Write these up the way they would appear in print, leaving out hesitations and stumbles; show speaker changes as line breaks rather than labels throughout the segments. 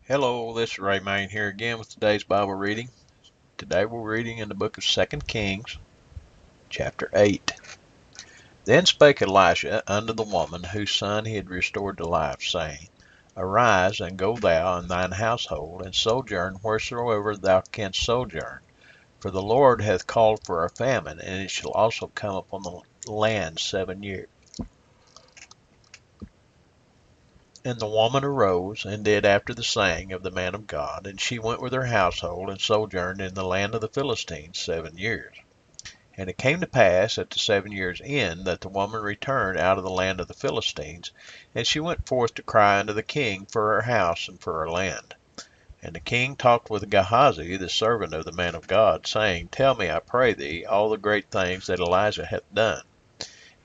Hello, this is Ray Main here again with today's Bible reading. Today we're reading in the book of 2 Kings, chapter 8. Then spake Elisha unto the woman whose son he had restored to life, saying, Arise, and go thou and thine household, and sojourn wheresoever thou canst sojourn. For the Lord hath called for a famine, and it shall also come upon the land 7 years. And the woman arose, and did after the saying of the man of God, and she went with her household, and sojourned in the land of the Philistines 7 years. And it came to pass at the 7 years' end that the woman returned out of the land of the Philistines, and she went forth to cry unto the king for her house and for her land. And the king talked with Gehazi, the servant of the man of God, saying, Tell me, I pray thee, all the great things that Elijah hath done.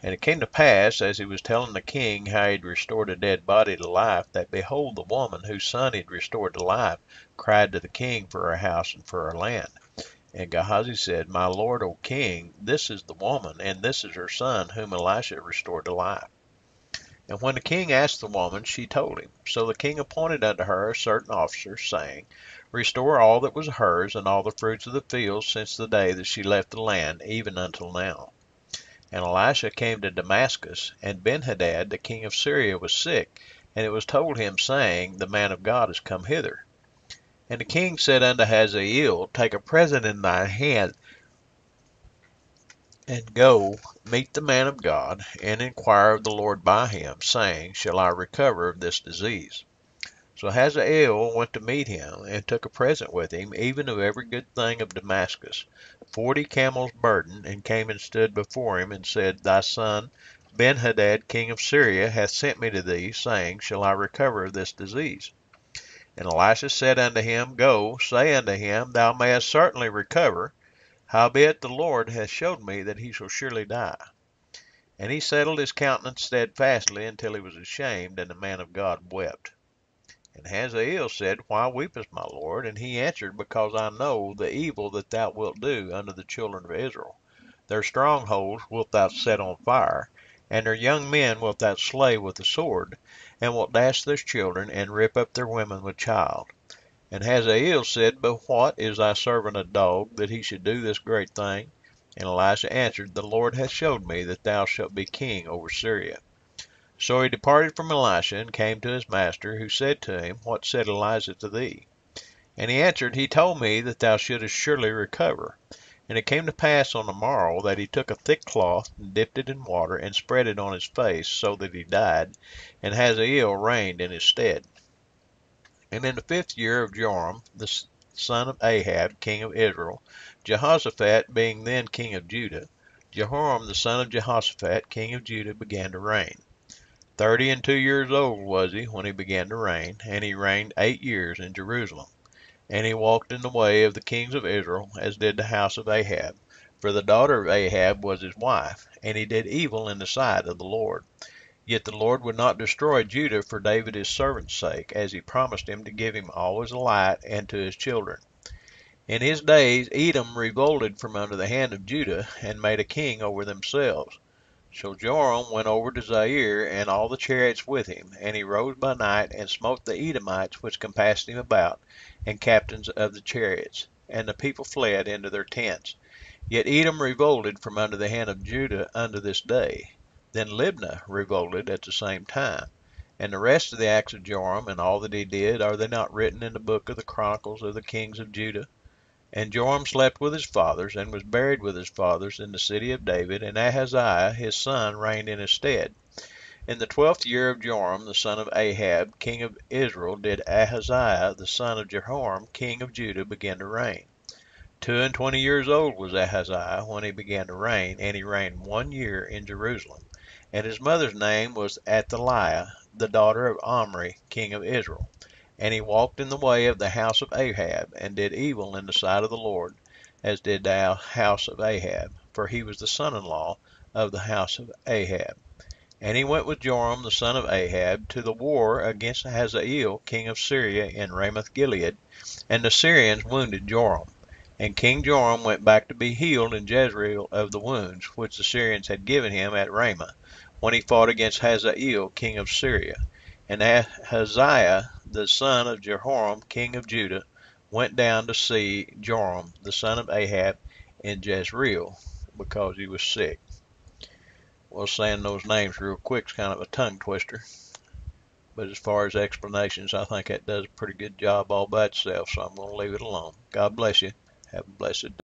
And it came to pass, as he was telling the king how he had restored a dead body to life, that behold, the woman whose son he had restored to life cried to the king for her house and for her land. And Gehazi said, My lord, O king, this is the woman, and this is her son, whom Elisha restored to life. And when the king asked the woman, she told him. So the king appointed unto her a certain officer, saying, Restore all that was hers, and all the fruits of the field, since the day that she left the land, even until now. And Elisha came to Damascus, and Benhadad the king of Syria was sick, and it was told him, saying, The man of God is come hither. And the king said unto Hazael, Take a present in thy hand, and go meet the man of God, and inquire of the Lord by him, saying, Shall I recover of this disease? So Hazael went to meet him, and took a present with him, even of every good thing of Damascus, 40 camels burden, and came and stood before him, and said, Thy son Benhadad king of Syria hath sent me to thee, saying, Shall I recover of this disease? And Elisha said unto him, Go, say unto him, Thou mayest certainly recover, howbeit the Lord hath showed me that he shall surely die. And he settled his countenance steadfastly until he was ashamed, and the man of God wept. And Hazael said, Why weepest, my lord? And he answered, Because I know the evil that thou wilt do unto the children of Israel. Their strongholds wilt thou set on fire, and their young men wilt thou slay with the sword, and wilt dash their children, and rip up their women with child. And Hazael said, But what, is thy servant a dog, that he should do this great thing? And Elisha answered, The Lord hath showed me that thou shalt be king over Syria. So he departed from Elisha, and came to his master, who said to him, What said Elijah to thee? And he answered, He told me that thou shouldest surely recover. And it came to pass on the morrow that he took a thick cloth, and dipped it in water, and spread it on his face, so that he died, and Hazael reigned in his stead. And in the 5th year of Joram, the son of Ahab, king of Israel, Jehoshaphat being then king of Judah, Jehoram the son of Jehoshaphat, king of Judah, began to reign. 32 years old was he when he began to reign, and he reigned 8 years in Jerusalem. And he walked in the way of the kings of Israel, as did the house of Ahab. For the daughter of Ahab was his wife, and he did evil in the sight of the Lord. Yet the Lord would not destroy Judah for David his servant's sake, as he promised him to give him all his light and to his children. In his days Edom revolted from under the hand of Judah, and made a king over themselves. So Joram went over to Zair, and all the chariots with him, and he rose by night, and smote the Edomites which compassed him about, and captains of the chariots. And the people fled into their tents. Yet Edom revolted from under the hand of Judah unto this day. Then Libnah revolted at the same time. And the rest of the acts of Joram, and all that he did, are they not written in the book of the Chronicles of the kings of Judah? And Joram slept with his fathers, and was buried with his fathers in the city of David, and Ahaziah his son reigned in his stead. In the 12th year of Joram the son of Ahab, king of Israel, did Ahaziah the son of Jehoram, king of Judah, begin to reign. 22 years old was Ahaziah when he began to reign, and he reigned 1 year in Jerusalem. And his mother's name was Athaliah, the daughter of Omri, king of Israel. And he walked in the way of the house of Ahab, and did evil in the sight of the Lord, as did the house of Ahab, for he was the son-in-law of the house of Ahab. And he went with Joram the son of Ahab to the war against Hazael king of Syria in Ramoth Gilead, and the Syrians wounded Joram. And King Joram went back to be healed in Jezreel of the wounds which the Syrians had given him at Ramah, when he fought against Hazael king of Syria. And Ahaziah, the son of Jehoram, king of Judah, went down to see Joram, the son of Ahab, in Jezreel, because he was sick. Well, saying those names real quick is kind of a tongue twister. But as far as explanations, I think that does a pretty good job all by itself, so I'm going to leave it alone. God bless you. Have a blessed day.